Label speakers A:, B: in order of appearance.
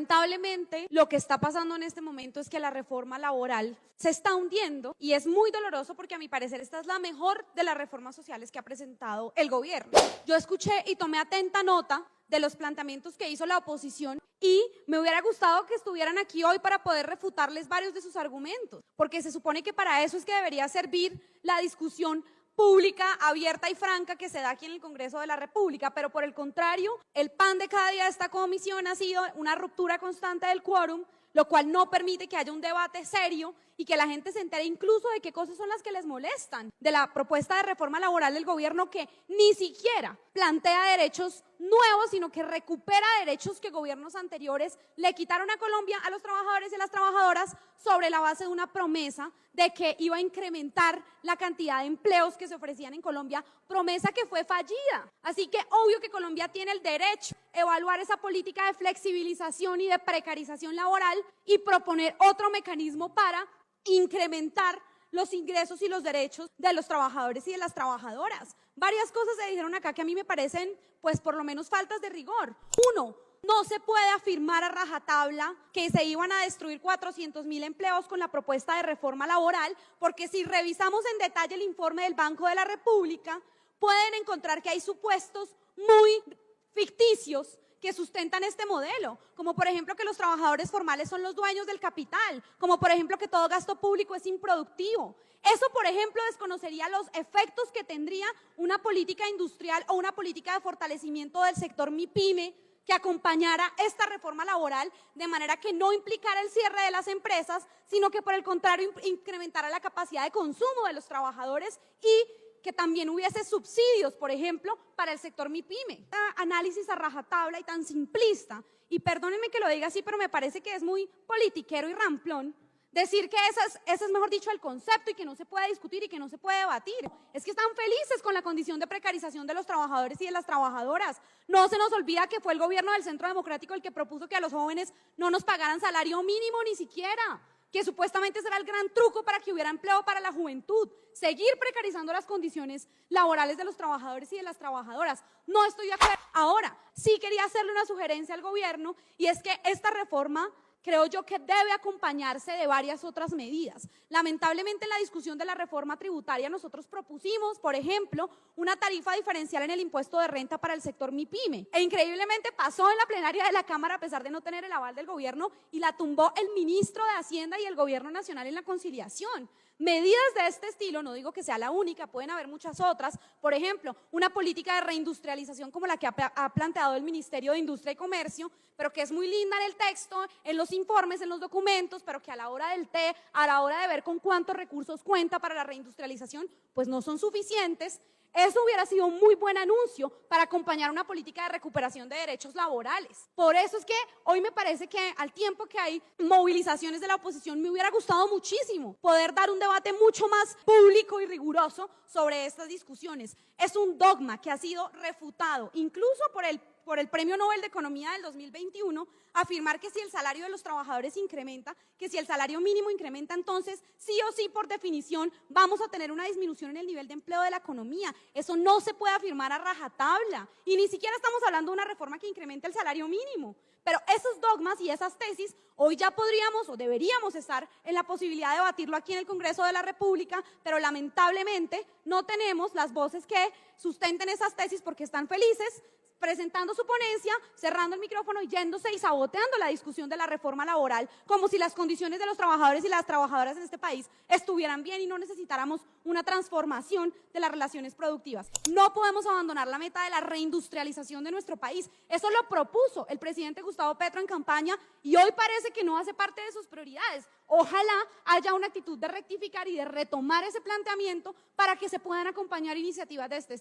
A: Lamentablemente, lo que está pasando en este momento es que la reforma laboral se está hundiendo y es muy doloroso porque a mi parecer esta es la mejor de las reformas sociales que ha presentado el gobierno. Yo escuché y tomé atenta nota de los planteamientos que hizo la oposición y me hubiera gustado que estuvieran aquí hoy para poder refutarles varios de sus argumentos, porque se supone que para eso es que debería servir la discusión pública, abierta y franca que se da aquí en el Congreso de la República, pero por el contrario, el pan de cada día de esta comisión ha sido una ruptura constante del quórum, lo cual no permite que haya un debate serio y que la gente se entere incluso de qué cosas son las que les molestan de la propuesta de reforma laboral del gobierno, que ni siquiera plantea derechos nuevos, sino que recupera derechos que gobiernos anteriores le quitaron a Colombia, a los trabajadores y a las trabajadoras, sobre la base de una promesa de que iba a incrementar la cantidad de empleos que se ofrecían en Colombia, promesa que fue fallida. Así que obvio que Colombia tiene el derecho a evaluar esa política de flexibilización y de precarización laboral y proponer otro mecanismo para incrementar los ingresos y los derechos de los trabajadores y de las trabajadoras. Varias cosas se dijeron acá que a mí me parecen, pues por lo menos faltas de rigor. Uno, no se puede afirmar a rajatabla que se iban a destruir 400.000 empleos con la propuesta de reforma laboral, porque si revisamos en detalle el informe del Banco de la República, pueden encontrar que hay supuestos muy ficticios que sustentan este modelo, como por ejemplo que los trabajadores formales son los dueños del capital, como por ejemplo que todo gasto público es improductivo. Eso, por ejemplo, desconocería los efectos que tendría una política industrial o una política de fortalecimiento del sector MIPYME que acompañara esta reforma laboral de manera que no implicara el cierre de las empresas, sino que por el contrario incrementara la capacidad de consumo de los trabajadores y que también hubiese subsidios, por ejemplo, para el sector MIPYME. Análisis a rajatabla y tan simplista, y perdónenme que lo diga así, pero me parece que es muy politiquero y ramplón decir que ese es mejor dicho el concepto y que no se puede discutir y que no se puede debatir. Es que están felices con la condición de precarización de los trabajadores y de las trabajadoras. No se nos olvida que fue el gobierno del Centro Democrático el que propuso que a los jóvenes no nos pagaran salario mínimo ni siquiera, que supuestamente será el gran truco para que hubiera empleo para la juventud, seguir precarizando las condiciones laborales de los trabajadores y de las trabajadoras. No estoy de acuerdo. Ahora, sí quería hacerle una sugerencia al gobierno, y es que esta reforma creo yo que debe acompañarse de varias otras medidas. Lamentablemente, en la discusión de la reforma tributaria nosotros propusimos, por ejemplo, una tarifa diferencial en el impuesto de renta para el sector MIPYME, e increíblemente pasó en la plenaria de la Cámara a pesar de no tener el aval del gobierno, y la tumbó el ministro de Hacienda y el gobierno nacional en la conciliación. Medidas de este estilo, no digo que sea la única, pueden haber muchas otras, por ejemplo, una política de reindustrialización como la que ha planteado el Ministerio de Industria y Comercio, pero que es muy linda en el texto, en los informes, en los documentos, pero que a la hora del té, a la hora de ver con cuántos recursos cuenta para la reindustrialización, pues no son suficientes. Eso hubiera sido un muy buen anuncio para acompañar una política de recuperación de derechos laborales. Por eso es que hoy me parece que al tiempo que hay movilizaciones de la oposición, me hubiera gustado muchísimo poder dar un debate mucho más público y riguroso sobre estas discusiones. Es un dogma que ha sido refutado incluso por el Premio Nobel de Economía del 2021, afirmar que si el salario de los trabajadores incrementa, que si el salario mínimo incrementa, entonces sí o sí, por definición, vamos a tener una disminución en el nivel de empleo de la economía. Eso no se puede afirmar a rajatabla, y ni siquiera estamos hablando de una reforma que incremente el salario mínimo. Pero esos dogmas y esas tesis hoy ya podríamos o deberíamos estar en la posibilidad de debatirlo aquí en el Congreso de la República, pero lamentablemente no tenemos las voces que sustenten esas tesis porque están felices presentando su ponencia, cerrando el micrófono, yéndose y saboteando la discusión de la reforma laboral, como si las condiciones de los trabajadores y las trabajadoras en este país estuvieran bien y no necesitáramos una transformación de las relaciones productivas. No podemos abandonar la meta de la reindustrialización de nuestro país. Eso lo propuso el presidente Gustavo Petro en campaña y hoy parece que no hace parte de sus prioridades. Ojalá haya una actitud de rectificar y de retomar ese planteamiento para que se puedan acompañar iniciativas de este